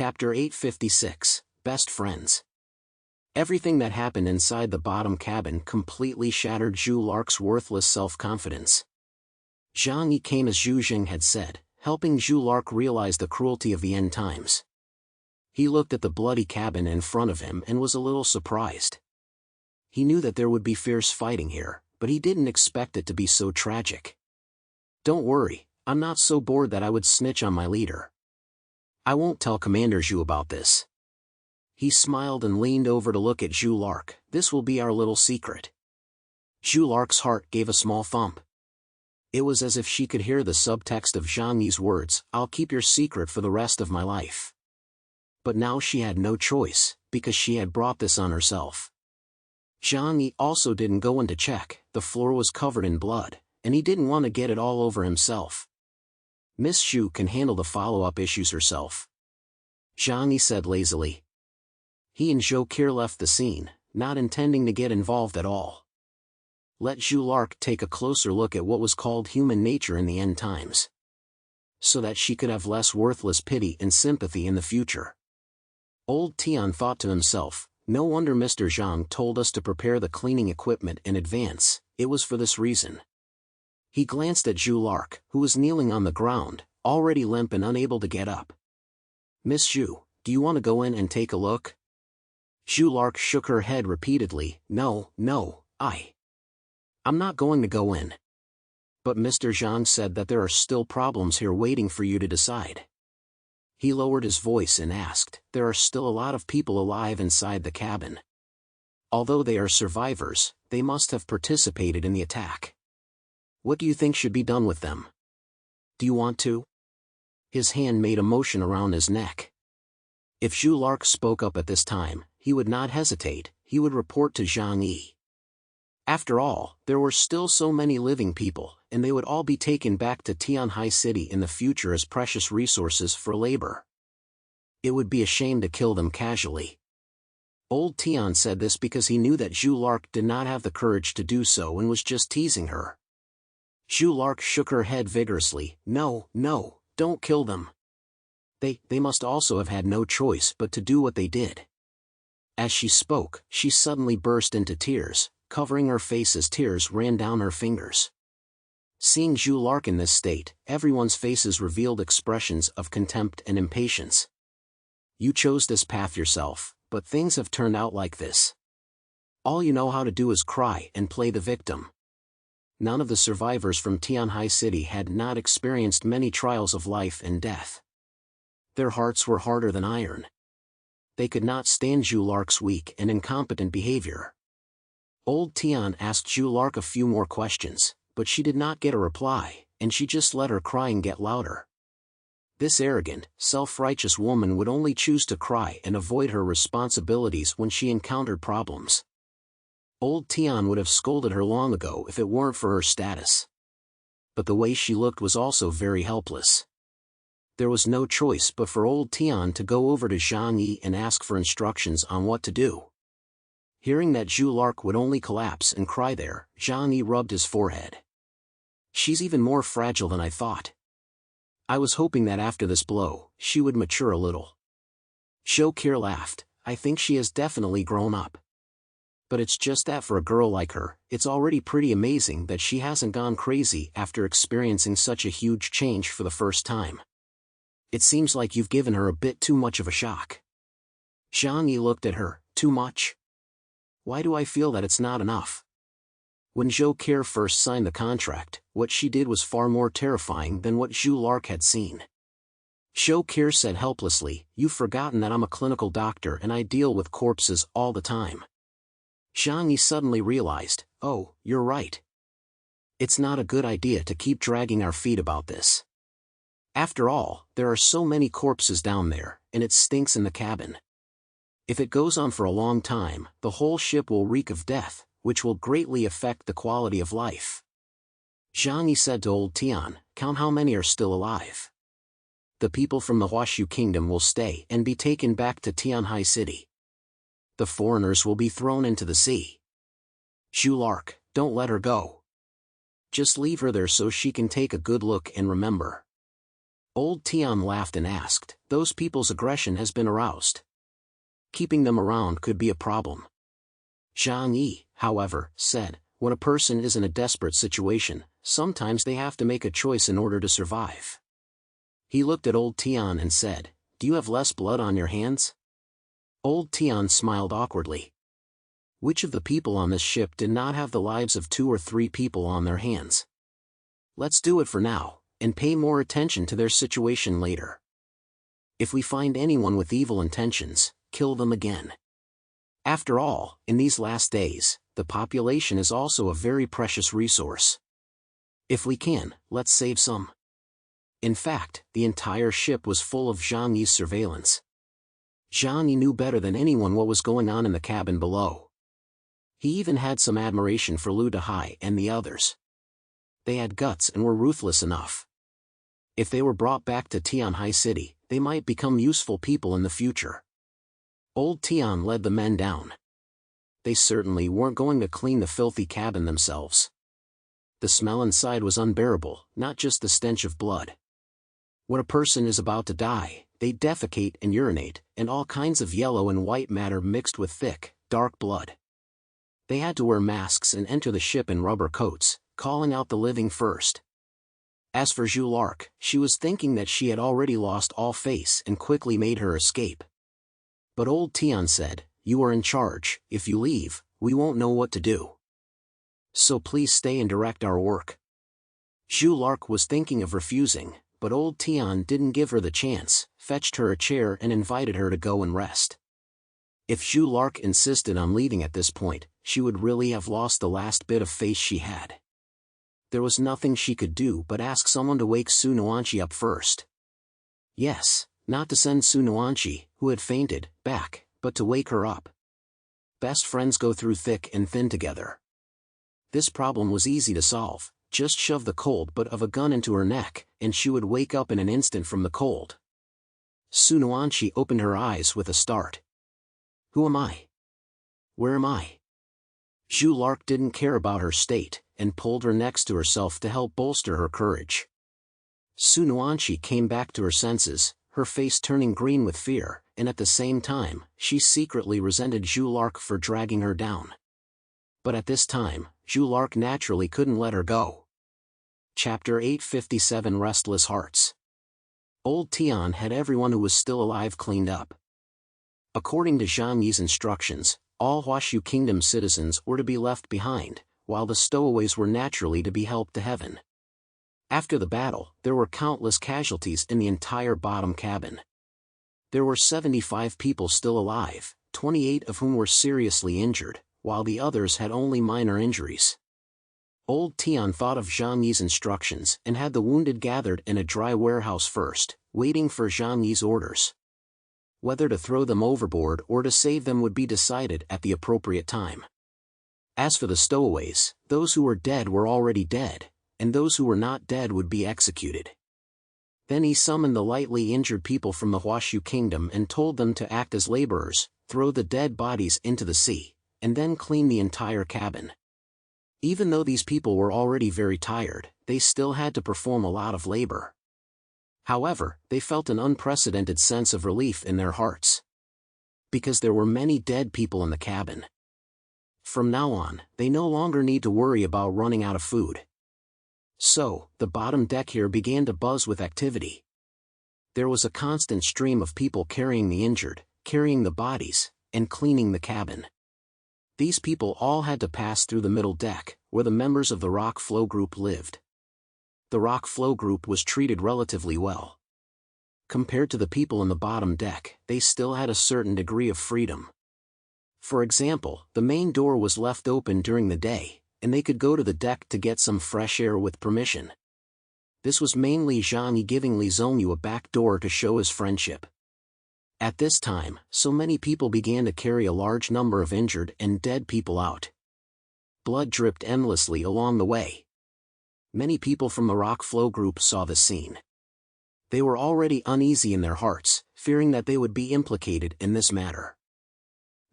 Chapter 856, Best Friends. Everything that happened inside the bottom cabin completely shattered Zhu Lark's worthless self-confidence. Zhang Yi came as Zhu Jing had said, helping Zhu Lark realize the cruelty of the end times. He looked at the bloody cabin in front of him and was a little surprised. He knew that there would be fierce fighting here, but he didn't expect it to be so tragic. Don't worry, I'm not so bored that I would snitch on my leader. I won't tell Commander Zhu about this. He smiled and leaned over to look at Zhu Lark. This will be our little secret. Zhu Lark's heart gave a small thump. It was as if she could hear the subtext of Zhang Yi's words, I'll keep your secret for the rest of my life. But now she had no choice, because she had brought this on herself. Zhang Yi also didn't go in to check, the floor was covered in blood, and he didn't want to get it all over himself. Miss Zhu can handle the follow-up issues herself, Zhang Yi said lazily. He and Zhou Qir left the scene, not intending to get involved at all. Let Zhu Lark take a closer look at what was called human nature in the end times, so that she could have less worthless pity and sympathy in the future. Old Tian thought to himself, no wonder Mr. Zhang told us to prepare the cleaning equipment in advance, it was for this reason. He glanced at Zhu Lark, who was kneeling on the ground, already limp and unable to get up. Miss Zhu, do you want to go in and take a look? Zhu Lark shook her head repeatedly, no, I'm not going to go in. But Mr. Zhang said that there are still problems here waiting for you to decide. He lowered his voice and asked, there are still a lot of people alive inside the cabin. Although they are survivors, they must have participated in the attack. What do you think should be done with them? Do you want to? His hand made a motion around his neck. If Zhu Lark spoke up at this time, he would not hesitate, he would report to Zhang Yi. After all, there were still so many living people, and they would all be taken back to Tianhai City in the future as precious resources for labor. It would be a shame to kill them casually. Old Tian said this because he knew that Zhu Lark did not have the courage to do so and was just teasing her. Zhu Lark shook her head vigorously, no, don't kill them. They must also have had no choice but to do what they did. As she spoke, she suddenly burst into tears, covering her face as tears ran down her fingers. Seeing Zhu Lark in this state, everyone's faces revealed expressions of contempt and impatience. You chose this path yourself, but things have turned out like this. All you know how to do is cry and play the victim. None of the survivors from Tianhai City had not experienced many trials of life and death. Their hearts were harder than iron. They could not stand Zhu Lark's weak and incompetent behavior. Old Tian asked Zhu Lark a few more questions, but she did not get a reply, and she just let her crying get louder. This arrogant, self-righteous woman would only choose to cry and avoid her responsibilities when she encountered problems. Old Tian would have scolded her long ago if it weren't for her status. But the way she looked was also very helpless. There was no choice but for old Tian to go over to Zhang Yi and ask for instructions on what to do. Hearing that Zhu Lark would only collapse and cry there, Zhang Yi rubbed his forehead. She's even more fragile than I thought. I was hoping that after this blow, she would mature a little. Zhou Qir laughed, I think she has definitely grown up. But it's just that for a girl like her, it's already pretty amazing that she hasn't gone crazy after experiencing such a huge change for the first time. It seems like you've given her a bit too much of a shock. Zhang Yi looked at her, too much? Why do I feel that it's not enough? When Zhou Qir first signed the contract, what she did was far more terrifying than what Zhu Lark had seen. Zhou Qir said helplessly, you've forgotten that I'm a clinical doctor and I deal with corpses all the time. Zhang Yi suddenly realized, oh, you're right. It's not a good idea to keep dragging our feet about this. After all, there are so many corpses down there, and it stinks in the cabin. If it goes on for a long time, the whole ship will reek of death, which will greatly affect the quality of life. Zhang Yi said to old Tian, count how many are still alive. The people from the Huashu Kingdom will stay and be taken back to Tianhai City. The foreigners will be thrown into the sea. Zhu Lark, don't let her go. Just leave her there so she can take a good look and remember. Old Tian laughed and asked, "Those people's aggression has been aroused. Keeping them around could be a problem." Zhang Yi, however, said, "When a person is in a desperate situation, sometimes they have to make a choice in order to survive." He looked at Old Tian and said, "Do you have less blood on your hands?" Old Tian smiled awkwardly. Which of the people on this ship did not have the lives of 2 or 3 people on their hands? Let's do it for now, and pay more attention to their situation later. If we find anyone with evil intentions, kill them again. After all, in these last days, the population is also a very precious resource. If we can, let's save some. In fact, the entire ship was full of Zhang Yi's surveillance. Zhang Yi knew better than anyone what was going on in the cabin below. He even had some admiration for Lu Dehai and the others. They had guts and were ruthless enough. If they were brought back to Tianhai City, they might become useful people in the future. Old Tian led the men down. They certainly weren't going to clean the filthy cabin themselves. The smell inside was unbearable, not just the stench of blood. When a person is about to die, they defecate and urinate, and all kinds of yellow and white matter mixed with thick, dark blood. They had to wear masks and enter the ship in rubber coats, calling out the living first. As for Jules Arc, she was thinking that she had already lost all face and quickly made her escape. But Old Tian said, "You are in charge. If you leave, we won't know what to do. So please stay and direct our work." Jules Arc was thinking of refusing, but Old Tian didn't give her the chance, fetched her a chair and invited her to go and rest. If Jules Arc insisted on leaving at this point, she would really have lost the last bit of face she had. There was nothing she could do but ask someone to wake Su Nuanqi up first. Yes, not to send Su Nuanqi, who had fainted, back, but to wake her up. Best friends go through thick and thin together. This problem was easy to solve. Just shove the cold butt of a gun into her neck, and she would wake up in an instant from the cold. Su Nuanqi opened her eyes with a start. Who am I? Where am I? Jules Arc didn't care about her state, and pulled her next to herself to help bolster her courage. Su Nuanqi came back to her senses, her face turning green with fear, and at the same time, she secretly resented Jules Arc for dragging her down. But at this time, Jules Arc naturally couldn't let her go. Chapter 857 Restless Hearts. Old Tian had everyone who was still alive cleaned up. According to Zhang Yi's instructions, all Huashu Kingdom citizens were to be left behind, while the stowaways were naturally to be helped to heaven. After the battle, there were countless casualties in the entire bottom cabin. There were 75 people still alive, 28 of whom were seriously injured, while the others had only minor injuries. Old Tian thought of Zhang Yi's instructions and had the wounded gathered in a dry warehouse first, waiting for Zhang Yi's orders. Whether to throw them overboard or to save them would be decided at the appropriate time. As for the stowaways, those who were dead were already dead, and those who were not dead would be executed. Then he summoned the lightly injured people from the Huashu Kingdom and told them to act as laborers, throw the dead bodies into the sea, and then clean the entire cabin. Even though these people were already very tired, they still had to perform a lot of labor. However, they felt an unprecedented sense of relief in their hearts. Because there were many dead people in the cabin. From now on, they no longer need to worry about running out of food. So, the bottom deck here began to buzz with activity. There was a constant stream of people carrying the injured, carrying the bodies, and cleaning the cabin. These people all had to pass through the middle deck, where the members of the Rock Flow Group lived. The Rock Flow Group was treated relatively well. Compared to the people in the bottom deck, they still had a certain degree of freedom. For example, the main door was left open during the day, and they could go to the deck to get some fresh air with permission. This was mainly Zhang Yi giving Li Zhongyu a back door to show his friendship. At this time, so many people began to carry a large number of injured and dead people out. Blood dripped endlessly along the way. Many people from the Rock Flow Group saw the scene. They were already uneasy in their hearts, fearing that they would be implicated in this matter.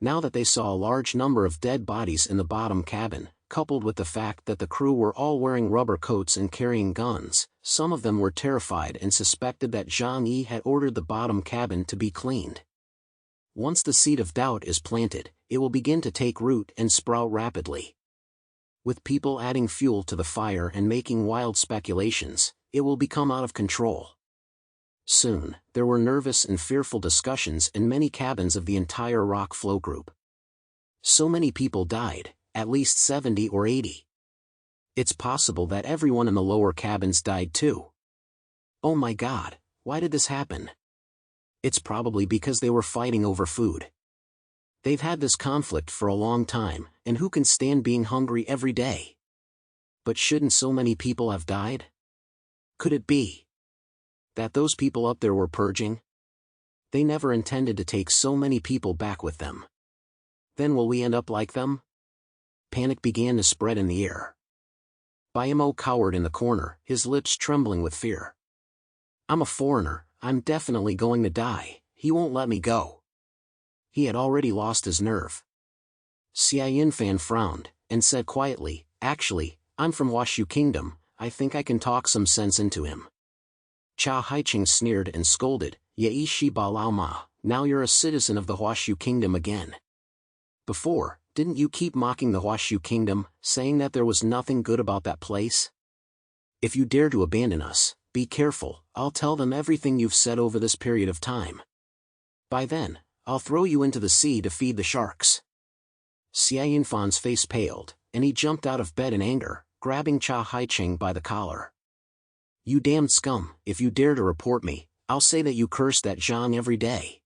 Now that they saw a large number of dead bodies in the bottom cabin, coupled with the fact that the crew were all wearing rubber coats and carrying guns, some of them were terrified and suspected that Zhang Yi had ordered the bottom cabin to be cleaned. Once the seed of doubt is planted, it will begin to take root and sprout rapidly. With people adding fuel to the fire and making wild speculations, it will become out of control. Soon, there were nervous and fearful discussions in many cabins of the entire rock flow group. So many people died, at least 70 or 80. It's possible that everyone in the lower cabins died too. Oh my God, why did this happen? It's probably because they were fighting over food. They've had this conflict for a long time, and who can stand being hungry every day? But shouldn't so many people have died? Could it be that those people up there were purging? They never intended to take so many people back with them. Then will we end up like them? Panic began to spread in the air. Bayamo cowered in the corner, his lips trembling with fear. I'm a foreigner, I'm definitely going to die, he won't let me go. He had already lost his nerve. Xia Yinfan frowned, and said quietly, actually, I'm from Huashu Kingdom, I think I can talk some sense into him. Cha Haiqing sneered and scolded, Ye Shi Ba Lao Ma, now you're a citizen of the Huashu Kingdom again. Before, didn't you keep mocking the Huashu Kingdom, saying that there was nothing good about that place? If you dare to abandon us, be careful, I'll tell them everything you've said over this period of time. By then, I'll throw you into the sea to feed the sharks. Xia Yinfan's face paled, and he jumped out of bed in anger, grabbing Cha Haiqing by the collar. You damned scum, if you dare to report me, I'll say that you curse that Zhang every day.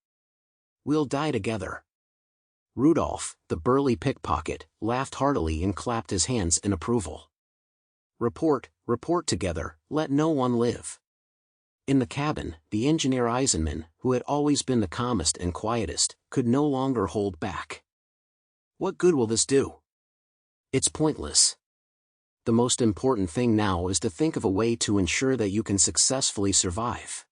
We'll die together. Rudolph, the burly pickpocket, laughed heartily and clapped his hands in approval. Report together, let no one live. In the cabin, the engineer Eisenman, who had always been the calmest and quietest, could no longer hold back. What good will this do? It's pointless. The most important thing now is to think of a way to ensure that you can successfully survive.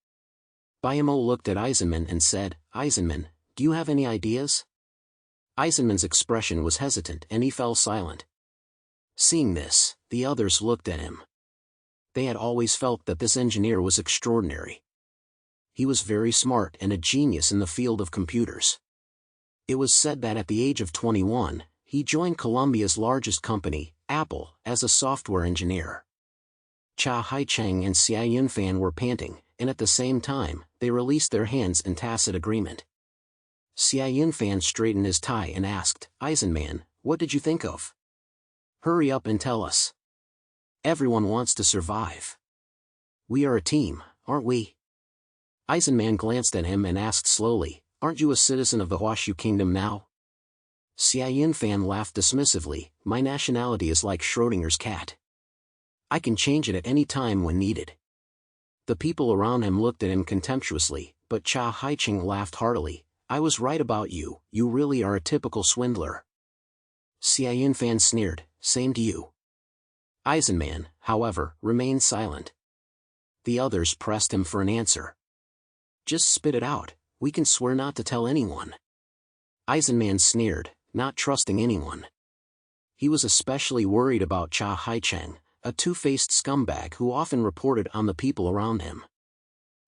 Bayamo looked at Eisenman and said, Eisenman, do you have any ideas? Eisenman's expression was hesitant and he fell silent. Seeing this, the others looked at him. They had always felt that this engineer was extraordinary. He was very smart and a genius in the field of computers. It was said that at the age of 21, he joined Colombia's largest company, Apple, as a software engineer. Cha Haiqing and Xia Yunfan were panting, and at the same time, they released their hands in tacit agreement. Xia Yunfan straightened his tie and asked, Eisenman, what did you think of? Hurry up and tell us. Everyone wants to survive. We are a team, aren't we? Eisenman glanced at him and asked slowly, aren't you a citizen of the Huashu Kingdom now? Xia Yinfan laughed dismissively, my nationality is like Schrodinger's cat. I can change it at any time when needed. The people around him looked at him contemptuously, but Cha Haiqing laughed heartily, I was right about you, you really are a typical swindler. Xia Yinfan sneered, same to you. Eisenman, however, remained silent. The others pressed him for an answer. Just spit it out, we can swear not to tell anyone. Eisenman sneered, not trusting anyone. He was especially worried about Cha Haiqing, a two-faced scumbag who often reported on the people around him.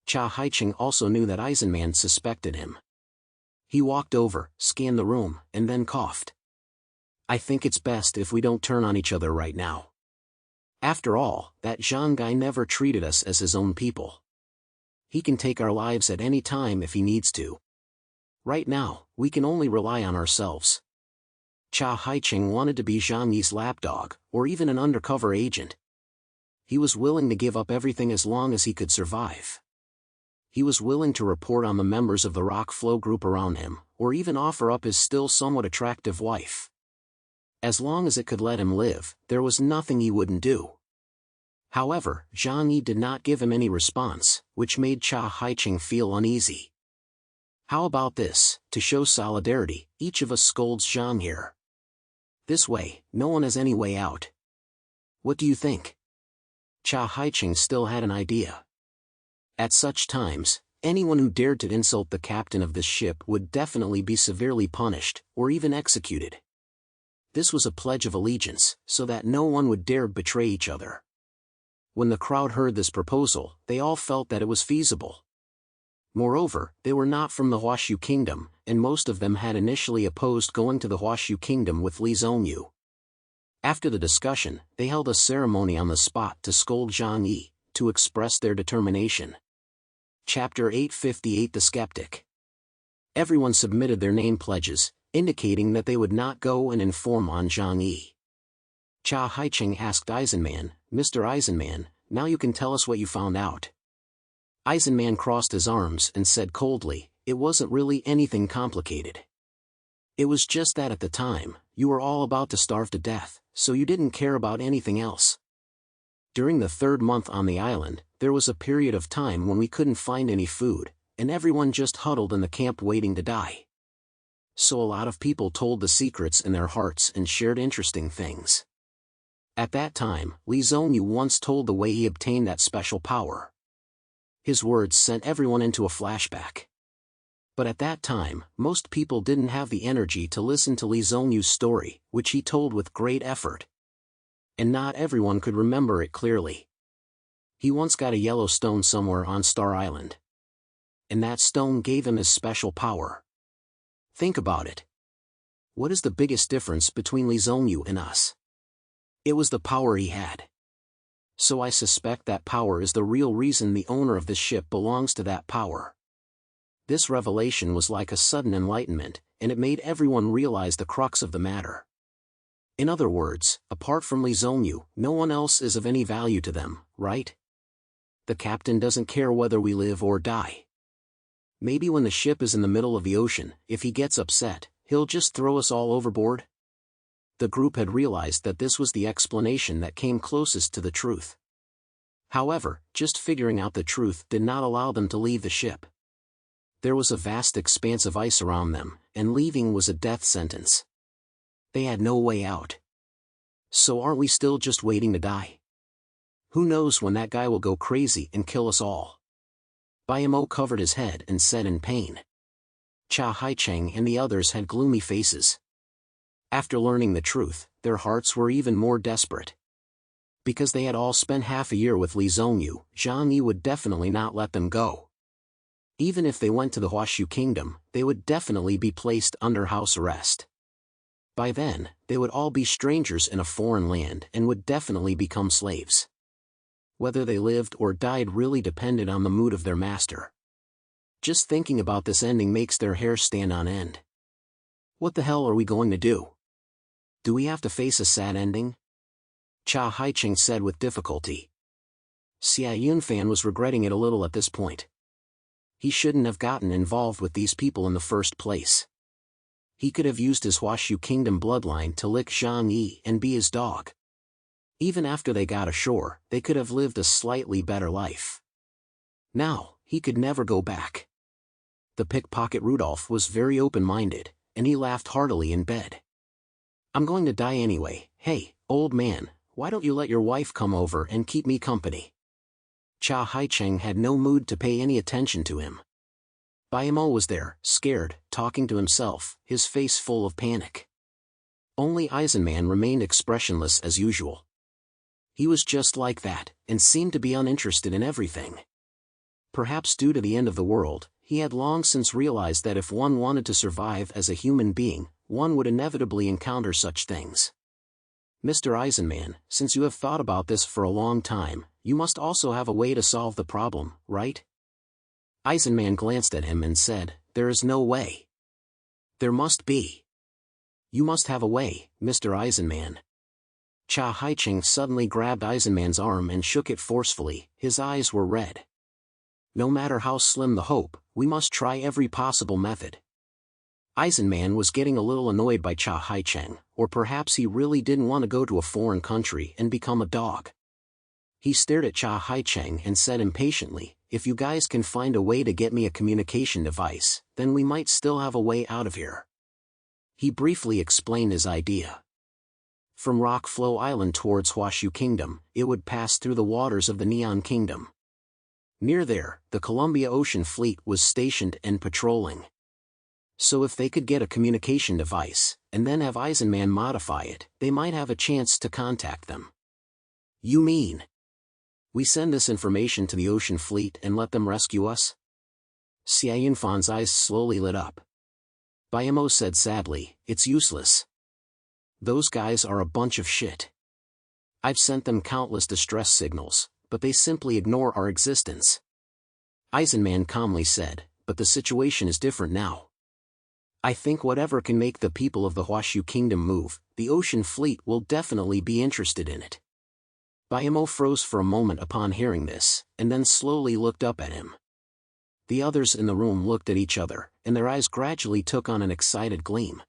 Cha Haiqing also knew that Eisenman suspected him. He walked over, scanned the room, and then coughed. I think it's best if we don't turn on each other right now. After all, that Zhang guy never treated us as his own people. He can take our lives at any time if he needs to. Right now, we can only rely on ourselves. Cha Haiqing wanted to be Zhang Yi's lapdog, or even an undercover agent. He was willing to give up everything as long as he could survive. He was willing to report on the members of the rock flow group around him, or even offer up his still somewhat attractive wife. As long as it could let him live, there was nothing he wouldn't do. However, Zhang Yi did not give him any response, which made Cha Haiqing feel uneasy. How about this, to show solidarity, each of us scolds Zhang here. This way, no one has any way out. What do you think? Cha Haiqing still had an idea. At such times, anyone who dared to insult the captain of this ship would definitely be severely punished, or even executed. This was a pledge of allegiance, so that no one would dare betray each other. When the crowd heard this proposal, they all felt that it was feasible. Moreover, they were not from the Huashu Kingdom, and most of them had initially opposed going to the Huashu Kingdom with Li Zongyu. After the discussion, they held a ceremony on the spot to scold Zhang Yi, to express their determination. Chapter 858 The Skeptic. Everyone submitted their name pledges, indicating that they would not go and inform on Zhang Yi. Cha Haicheng asked Eisenman, "Mr. Eisenman, now you can tell us what you found out." Eisenman crossed his arms and said coldly, "It wasn't really anything complicated. It was just that at the time, you were all about to starve to death, so you didn't care about anything else. During the 3rd month on the island, there was a period of time when we couldn't find any food, and everyone just huddled in the camp waiting to die. So a lot of people told the secrets in their hearts and shared interesting things. At that time, Li Zongyu once told the way he obtained that special power. His words sent everyone into a flashback. But at that time, most people didn't have the energy to listen to Li Zongyu's story, which he told with great effort. And not everyone could remember it clearly. He once got a yellow stone somewhere on Star Island. And that stone gave him his special power. Think about it. What is the biggest difference between Li Zongyu and us? It was the power he had. So I suspect that power is the real reason the owner of this ship belongs to that power. This revelation was like a sudden enlightenment, and it made everyone realize the crux of the matter. In other words, apart from Li Zongyu, no one else is of any value to them, right? The captain doesn't care whether we live or die. Maybe when the ship is in the middle of the ocean, if he gets upset, he'll just throw us all overboard? The group had realized that this was the explanation that came closest to the truth. However, just figuring out the truth did not allow them to leave the ship. There was a vast expanse of ice around them, and leaving was a death sentence. They had no way out. So aren't we still just waiting to die? Who knows when that guy will go crazy and kill us all? Bayamo covered his head and said in pain. Cha Haicheng and the others had gloomy faces. After learning the truth, their hearts were even more desperate. Because they had all spent half a year with Li Zongyu, Zhang Yi would definitely not let them go. Even if they went to the Huashu Kingdom, they would definitely be placed under house arrest. By then, they would all be strangers in a foreign land and would definitely become slaves. Whether they lived or died really depended on the mood of their master. Just thinking about this ending makes their hair stand on end. What the hell are we going to do? Do we have to face a sad ending? Cha Haicheng said with difficulty. Xia Yunfan was regretting it a little at this point. He shouldn't have gotten involved with these people in the first place. He could have used his Huashu Kingdom bloodline to lick Zhang Yi and be his dog. Even after they got ashore, they could have lived a slightly better life. Now, he could never go back. The pickpocket Rudolph was very open-minded, and he laughed heartily in bed. "I'm going to die anyway. Hey, old man, why don't you let your wife come over and keep me company?" Cha Haicheng had no mood to pay any attention to him. Bayamo was there, scared, talking to himself, his face full of panic. Only Eisenman remained expressionless as usual. He was just like that, and seemed to be uninterested in everything. Perhaps due to the end of the world, he had long since realized that if one wanted to survive as a human being, one would inevitably encounter such things. "Mr. Eisenman, since you have thought about this for a long time, you must also have a way to solve the problem, right?" Eisenman glanced at him and said, "There is no way." "There must be. You must have a way, Mr. Eisenman." Cha Haicheng suddenly grabbed Eisenman's arm and shook it forcefully, his eyes were red. "No matter how slim the hope, we must try every possible method." Eisenman was getting a little annoyed by Cha Haicheng, or perhaps he really didn't want to go to a foreign country and become a dog. He stared at Cha Haicheng and said impatiently, "If you guys can find a way to get me a communication device, then we might still have a way out of here." He briefly explained his idea. From Rock Flow Island towards Huashu Kingdom, it would pass through the waters of the Neon Kingdom. Near there, the Columbia Ocean Fleet was stationed and patrolling. So if they could get a communication device, and then have Eisenman modify it, they might have a chance to contact them. You mean we send this information to the ocean fleet and let them rescue us? Xia Yunfan's eyes slowly lit up. Bayamo said sadly, it's useless. Those guys are a bunch of shit. I've sent them countless distress signals, but they simply ignore our existence. Eisenman calmly said, but the situation is different now. I think whatever can make the people of the Huashu Kingdom move, the ocean fleet will definitely be interested in it. Bayamo froze for a moment upon hearing this, and then slowly looked up at him. The others in the room looked at each other, and their eyes gradually took on an excited gleam.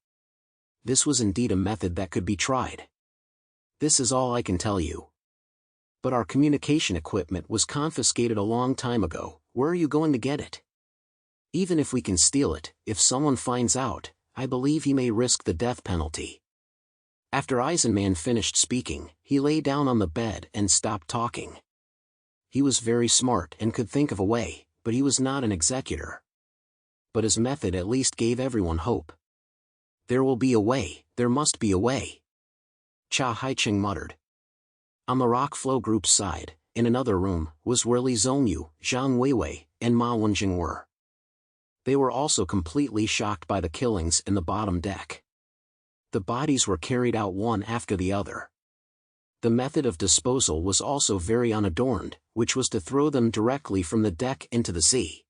This was indeed a method that could be tried. This is all I can tell you. But our communication equipment was confiscated a long time ago. Where are you going to get it? Even if we can steal it, if someone finds out, I believe he may risk the death penalty. After Eisenman finished speaking, he lay down on the bed and stopped talking. He was very smart and could think of a way, but he was not an executor. But his method at least gave everyone hope. There will be a way, there must be a way. Cha Haiqing muttered. On the rock flow group's side, in another room, was where Li Zhongyu, Zhang Weiwei, and Ma Wenjing were. They were also completely shocked by the killings in the bottom deck. The bodies were carried out one after the other. The method of disposal was also very unadorned, which was to throw them directly from the deck into the sea.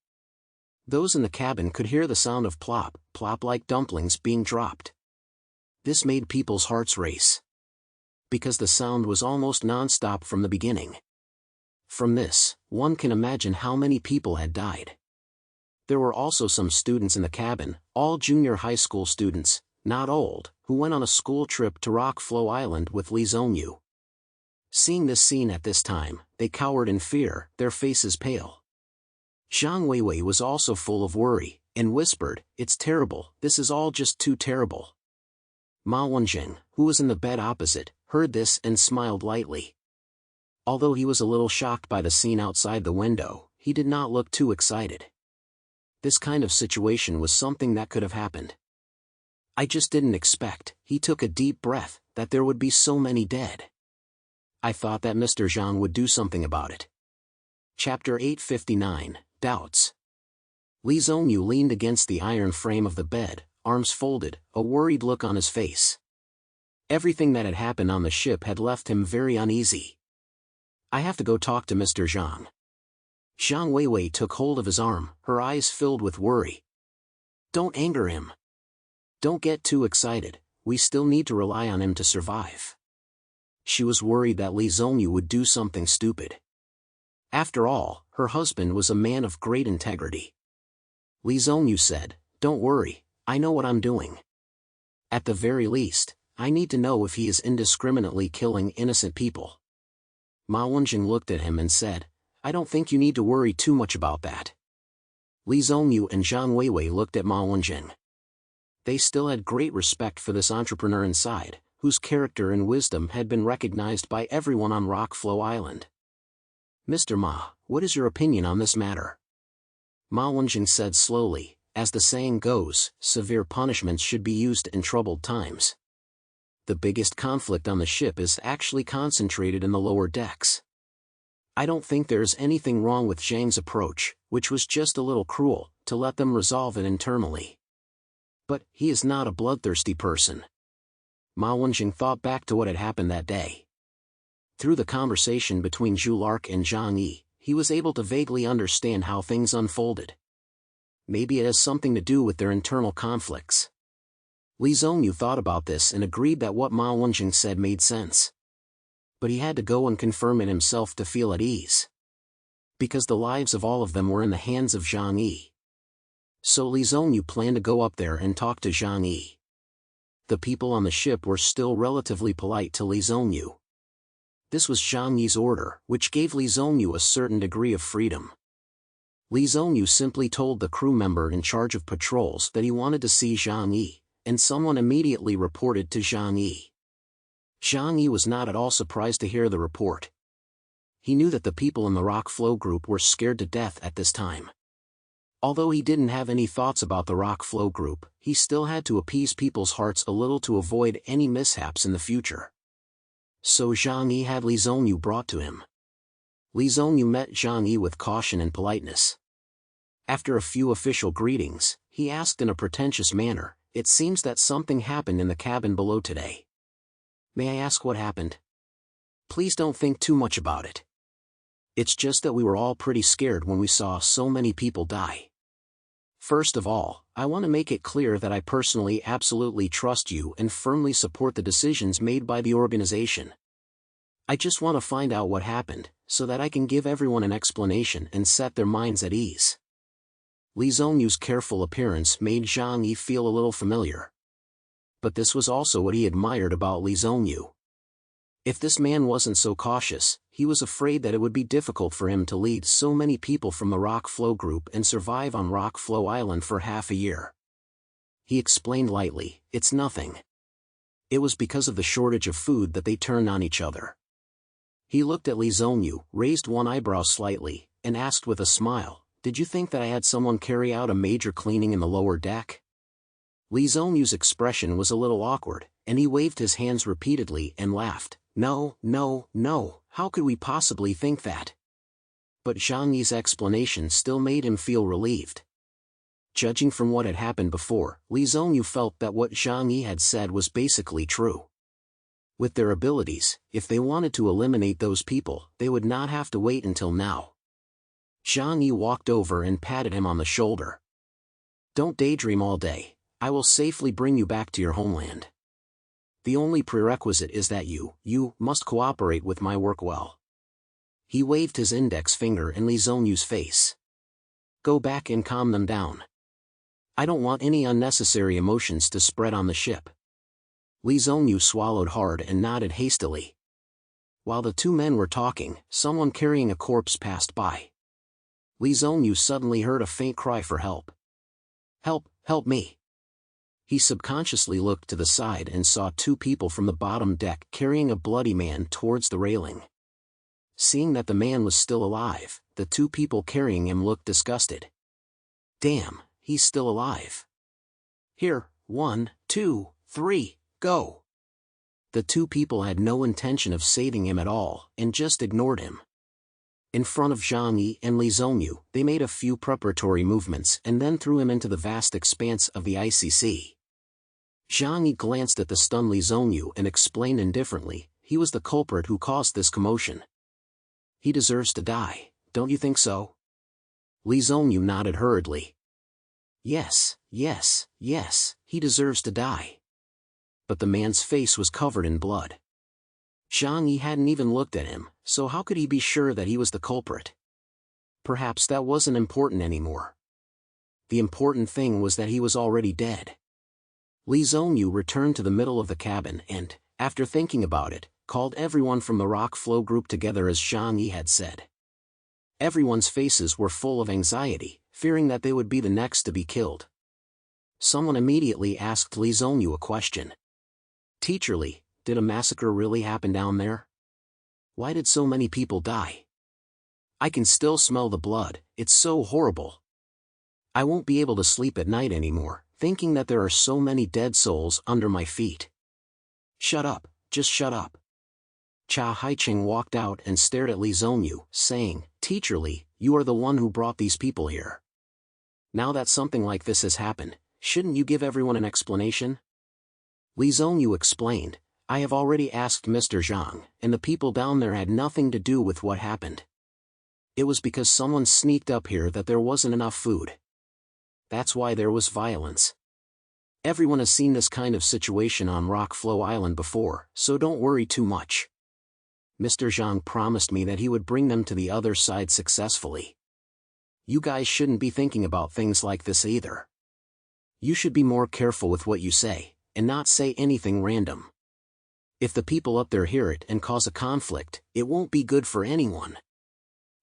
Those in the cabin could hear the sound of plop, plop like dumplings being dropped. This made people's hearts race. Because the sound was almost non-stop from the beginning. From this, one can imagine how many people had died. There were also some students in the cabin, all junior high school students, not old, who went on a school trip to Rock Flow Island with Li Zhongyu. Seeing this scene at this time, they cowered in fear, their faces pale. Zhang Weiwei was also full of worry, and whispered, "It's terrible, this is all just too terrible." Ma Wenjing, who was in the bed opposite, heard this and smiled lightly. Although he was a little shocked by the scene outside the window, he did not look too excited. This kind of situation was something that could have happened. I just didn't expect, he took a deep breath, that there would be so many dead. I thought that Mr. Zhang would do something about it. Chapter 859, Doubts. Li Zhongyu leaned against the iron frame of the bed, arms folded, a worried look on his face. Everything that had happened on the ship had left him very uneasy. I have to go talk to Mr. Zhang. Zhang Weiwei took hold of his arm, her eyes filled with worry. Don't anger him. Don't get too excited, we still need to rely on him to survive. She was worried that Li Zhongyu would do something stupid. After all, her husband was a man of great integrity. Li Zhongyu said, "Don't worry, I know what I'm doing. At the very least, I need to know if he is indiscriminately killing innocent people." Ma Wenjing looked at him and said, "I don't think you need to worry too much about that." Li Zhongyu and Zhang Weiwei looked at Ma Wenjing. They still had great respect for this entrepreneur inside, whose character and wisdom had been recognized by everyone on Rock Flow Island. "Mr. Ma, what is your opinion on this matter?" Ma Wenjing said slowly, "As the saying goes, severe punishments should be used in troubled times. The biggest conflict on the ship is actually concentrated in the lower decks. I don't think there is anything wrong with Zhang's approach, which was just a little cruel, to let them resolve it internally. But he is not a bloodthirsty person." Ma Wenjing thought back to what had happened that day. Through the conversation between Zhu Lark and Zhang Yi, he was able to vaguely understand how things unfolded. Maybe it has something to do with their internal conflicts. Li Zhongyu thought about this and agreed that what Ma Wenjing said made sense. But he had to go and confirm it himself to feel at ease. Because the lives of all of them were in the hands of Zhang Yi. So Li Zhongyu planned to go up there and talk to Zhang Yi. The people on the ship were still relatively polite to Li Zhongyu. This was Zhang Yi's order, which gave Li Zhongyu a certain degree of freedom. Li Zhongyu simply told the crew member in charge of patrols that he wanted to see Zhang Yi, and someone immediately reported to Zhang Yi. Zhang Yi was not at all surprised to hear the report. He knew that the people in the Rock Flow group were scared to death at this time. Although he didn't have any thoughts about the rock flow group, he still had to appease people's hearts a little to avoid any mishaps in the future. So Zhang Yi had Li Zhongyu brought to him. Li Zhongyu met Zhang Yi with caution and politeness. After a few official greetings, he asked in a pretentious manner, "It seems that something happened in the cabin below today. May I ask what happened? Please don't think too much about it. It's just that we were all pretty scared when we saw so many people die. First of all, I want to make it clear that I personally absolutely trust you and firmly support the decisions made by the organization. I just want to find out what happened, so that I can give everyone an explanation and set their minds at ease." Li Zhongyu's careful appearance made Zhang Yi feel a little familiar. But this was also what he admired about Li Zhongyu. If this man wasn't so cautious, he was afraid that it would be difficult for him to lead so many people from the Rock Flow group and survive on Rock Flow Island for half a year. He explained lightly, "It's nothing. It was because of the shortage of food that they turned on each other." He looked at Li Zhongyu, raised one eyebrow slightly, and asked with a smile, "Did you think that I had someone carry out a major cleaning in the lower deck?" Li Zhongyu's expression was a little awkward, and he waved his hands repeatedly and laughed. "No, no, no, how could we possibly think that?" But Zhang Yi's explanation still made him feel relieved. Judging from what had happened before, Li Zhongyu felt that what Zhang Yi had said was basically true. With their abilities, if they wanted to eliminate those people, they would not have to wait until now. Zhang Yi walked over and patted him on the shoulder. "Don't daydream all day. I will safely bring you back to your homeland. The only prerequisite is that you must cooperate with my work well." He waved his index finger in Li Zhongyu's face. "Go back and calm them down. I don't want any unnecessary emotions to spread on the ship." Li Zhongyu swallowed hard and nodded hastily. While the two men were talking, someone carrying a corpse passed by. Li Zhongyu suddenly heard a faint cry for help. "Help, help me." He subconsciously looked to the side and saw two people from the bottom deck carrying a bloody man towards the railing. Seeing that the man was still alive, the two people carrying him looked disgusted. "Damn, he's still alive. Here, 1, 2, 3, go." The two people had no intention of saving him at all, and just ignored him. In front of Zhang Yi and Li Zhongyu, they made a few preparatory movements and then threw him into the vast expanse of the icy sea. Zhang Yi glanced at the stunned Li Zhongyu and explained indifferently, "He was the culprit who caused this commotion. He deserves to die, don't you think so?" Li Zhongyu nodded hurriedly. Yes, yes, yes, he deserves to die." But the man's face was covered in blood. Zhang Yi hadn't even looked at him, so how could he be sure that he was the culprit? Perhaps that wasn't important anymore. The important thing was that he was already dead. Li Zhongyu returned to the middle of the cabin and, after thinking about it, called everyone from the Rock Flow group together as Zhang Yi had said. Everyone's faces were full of anxiety, fearing that they would be the next to be killed. Someone immediately asked Li Zhongyu a question. "Teacher Li, did a massacre really happen down there? Why did so many people die? I can still smell the blood, it's so horrible. I won't be able to sleep at night anymore, thinking that there are so many dead souls under my feet." "Shut up, just shut up." Cha Haicheng walked out and stared at Li Zhongyu, saying, "Teacher Li, you are the one who brought these people here. Now that something like this has happened, shouldn't you give everyone an explanation?" Li Zhongyu explained, "I have already asked Mr. Zhang, and the people down there had nothing to do with what happened. It was because someone sneaked up here that there wasn't enough food. That's why there was violence. Everyone has seen this kind of situation on Rock Flow Island before, so don't worry too much. Mr. Zhang promised me that he would bring them to the other side successfully. You guys shouldn't be thinking about things like this either. You should be more careful with what you say, and not say anything random. If the people up there hear it and cause a conflict, it won't be good for anyone."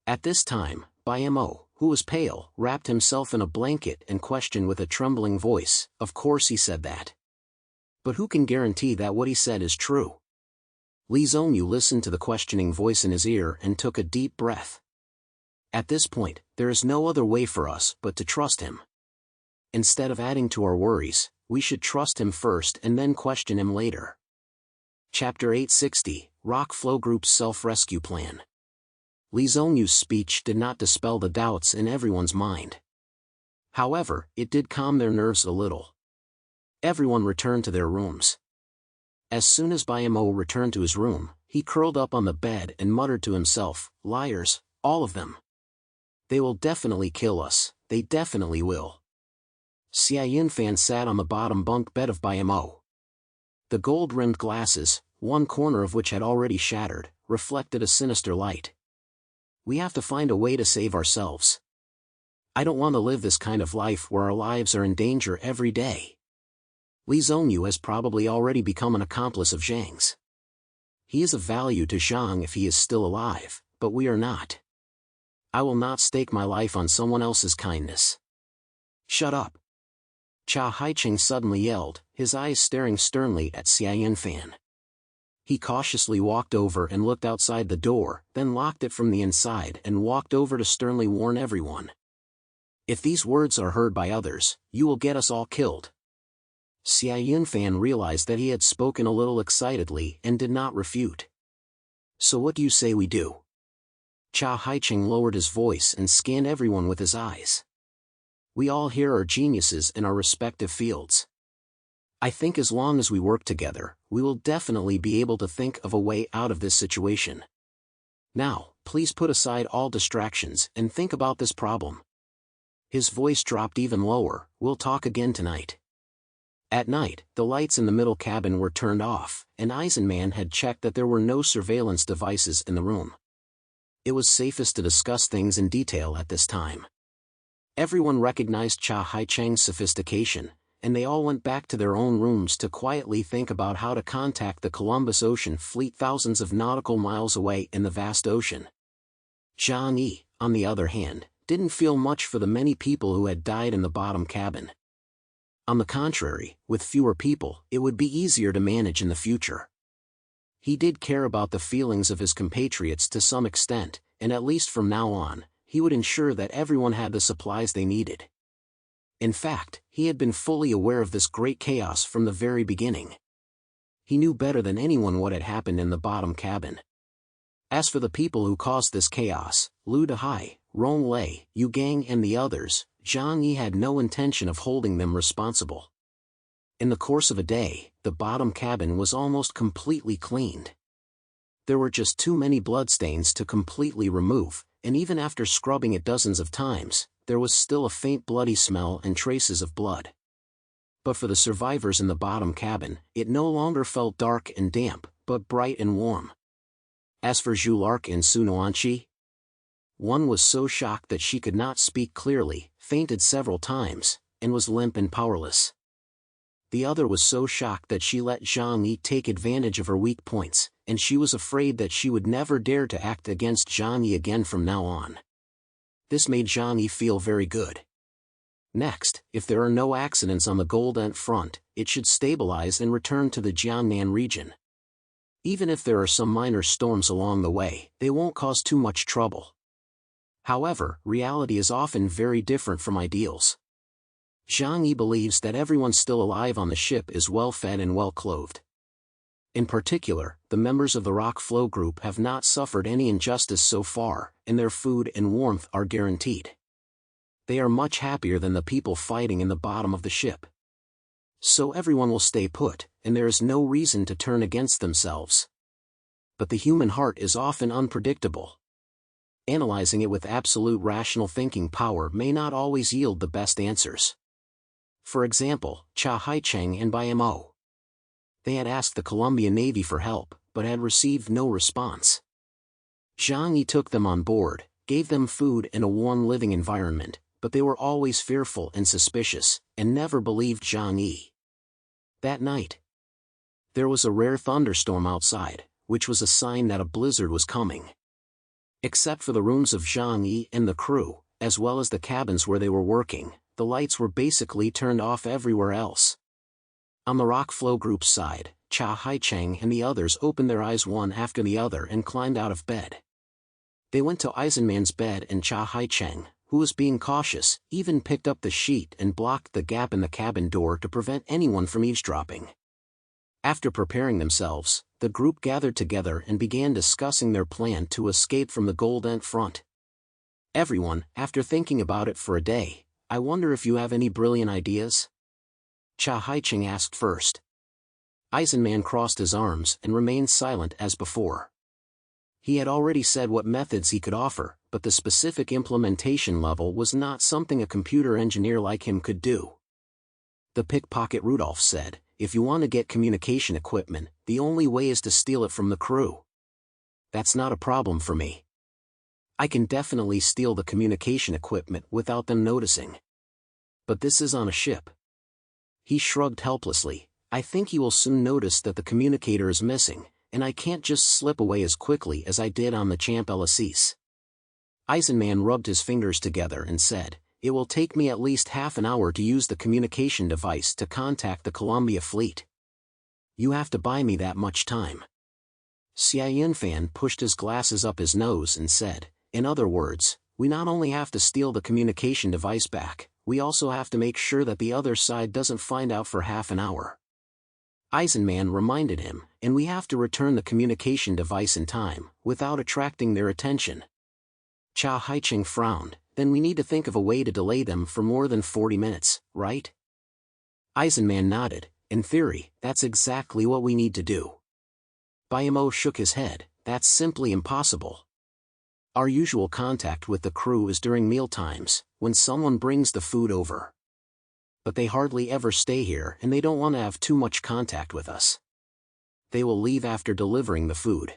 At this time, Mo, who was pale, wrapped himself in a blanket and questioned with a trembling voice, "Of course he said that. But who can guarantee that what he said is true?" Li Zhongyu listened to the questioning voice in his ear and took a deep breath. At this point, there is no other way for us but to trust him. Instead of adding to our worries, we should trust him first and then question him later. Chapter 860, Rock Flow Group's Self-Rescue Plan. Li Zongyu's speech did not dispel the doubts in everyone's mind. However, it did calm their nerves a little. Everyone returned to their rooms. As soon as Bayamo returned to his room, he curled up on the bed and muttered to himself, "Liars, all of them. They will definitely kill us, they definitely will." Xia Yunfan sat on the bottom bunk bed of Bayamo. The gold-rimmed glasses, one corner of which had already shattered, reflected a sinister light. "We have to find a way to save ourselves. I don't want to live this kind of life where our lives are in danger every day." Li Zongyu has probably already become an accomplice of Zhang's. He is of value to Zhang if he is still alive, but we are not. I will not stake my life on someone else's kindness. "Shut up!" Cha Haiqing suddenly yelled, his eyes staring sternly at Xia Yunfan. He cautiously walked over and looked outside the door, then locked it from the inside and walked over to sternly warn everyone. "If these words are heard by others, you will get us all killed." Xia Yunfan realized that he had spoken a little excitedly and did not refute. "So what do you say we do?" Cha Haiqing lowered his voice and scanned everyone with his eyes. "We all here are geniuses in our respective fields. I think as long as we work together, we will definitely be able to think of a way out of this situation. Now, please put aside all distractions and think about this problem." His voice dropped even lower, "We'll talk again tonight." At night, the lights in the middle cabin were turned off, and Eisenman had checked that there were no surveillance devices in the room. It was safest to discuss things in detail at this time. Everyone recognized Cha Haicheng's sophistication, and they all went back to their own rooms to quietly think about how to contact the Columbus Ocean fleet thousands of nautical miles away in the vast ocean. Zhang Yi, on the other hand, didn't feel much for the many people who had died in the bottom cabin. On the contrary, with fewer people, it would be easier to manage in the future. He did care about the feelings of his compatriots to some extent, and at least from now on, he would ensure that everyone had the supplies they needed. In fact, he had been fully aware of this great chaos from the very beginning. He knew better than anyone what had happened in the bottom cabin. As for the people who caused this chaos, Lu Dehai, Rong Lei, Yu Gang and the others, Zhang Yi had no intention of holding them responsible. In the course of a day, the bottom cabin was almost completely cleaned. There were just too many bloodstains to completely remove, and even after scrubbing it dozens of times, there was still a faint bloody smell and traces of blood. But for the survivors in the bottom cabin, it no longer felt dark and damp, but bright and warm. As for Zhu Lark and Su Nuanqi, one was so shocked that she could not speak clearly, fainted several times, and was limp and powerless. The other was so shocked that she let Zhang Yi take advantage of her weak points, and she was afraid that she would never dare to act against Zhang Yi again from now on. This made Zhang Yi feel very good. Next, if there are no accidents on the Gold Ant front, it should stabilize and return to the Jiangnan region. Even if there are some minor storms along the way, they won't cause too much trouble. However, reality is often very different from ideals. Zhang Yi believes that everyone still alive on the ship is well-fed and well-clothed. In particular, the members of the Rock Flow Group have not suffered any injustice so far, and their food and warmth are guaranteed. They are much happier than the people fighting in the bottom of the ship. So everyone will stay put, and there is no reason to turn against themselves. But the human heart is often unpredictable. Analyzing it with absolute rational thinking power may not always yield the best answers. For example, Cha Haicheng and Bayamo. They had asked the Colombian Navy for help, but had received no response. Zhang Yi took them on board, gave them food and a warm living environment, but they were always fearful and suspicious, and never believed Zhang Yi. That night, there was a rare thunderstorm outside, which was a sign that a blizzard was coming. Except for the rooms of Zhang Yi and the crew, as well as the cabins where they were working, the lights were basically turned off everywhere else. On the Rock Flow Group's side, Cha Haicheng and the others opened their eyes one after the other and climbed out of bed. They went to Eisenman's bed and Cha Hai-cheng, who was being cautious, even picked up the sheet and blocked the gap in the cabin door to prevent anyone from eavesdropping. After preparing themselves, the group gathered together and began discussing their plan to escape from the Golden Front. Everyone, after thinking about it for a day, I wonder if you have any brilliant ideas? Cha Hai-cheng asked first. Eisenman crossed his arms and remained silent as before. He had already said what methods he could offer, but the specific implementation level was not something a computer engineer like him could do. The pickpocket Rudolph said, if you want to get communication equipment, the only way is to steal it from the crew. That's not a problem for me. I can definitely steal the communication equipment without them noticing. But this is on a ship. He shrugged helplessly. I think you will soon notice that the communicator is missing, and I can't just slip away as quickly as I did on the Champ Elysees. Eisenman rubbed his fingers together and said, it will take me at least half an hour to use the communication device to contact the Columbia fleet. You have to buy me that much time. Xia Yunfan pushed his glasses up his nose and said, in other words, we not only have to steal the communication device back, we also have to make sure that the other side doesn't find out for half an hour. Eisenman reminded him, and we have to return the communication device in time, without attracting their attention. Cha Hai-cheng frowned. Then we need to think of a way to delay them for more than 40 minutes, right? Eisenman nodded. In theory, that's exactly what we need to do. Bayamo shook his head. That's simply impossible. Our usual contact with the crew is during mealtimes, when someone brings the food over. But they hardly ever stay here and they don't want to have too much contact with us. They will leave after delivering the food.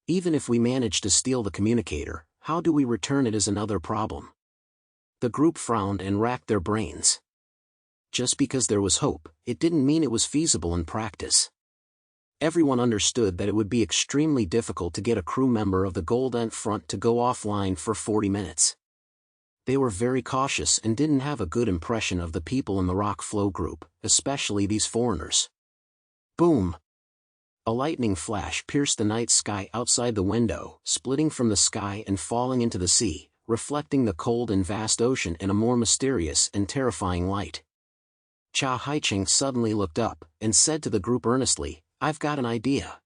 Even if we manage to steal the communicator, how do we return it is another problem. The group frowned and racked their brains. Just because there was hope, it didn't mean it was feasible in practice. Everyone understood that it would be extremely difficult to get a crew member of the Golden Front to go offline for 40 minutes. They were very cautious and didn't have a good impression of the people in the Rock Flow group, especially these foreigners. Boom! A lightning flash pierced the night sky outside the window, splitting from the sky and falling into the sea, reflecting the cold and vast ocean in a more mysterious and terrifying light. Cha Hai-cheng suddenly looked up, and said to the group earnestly, I've got an idea.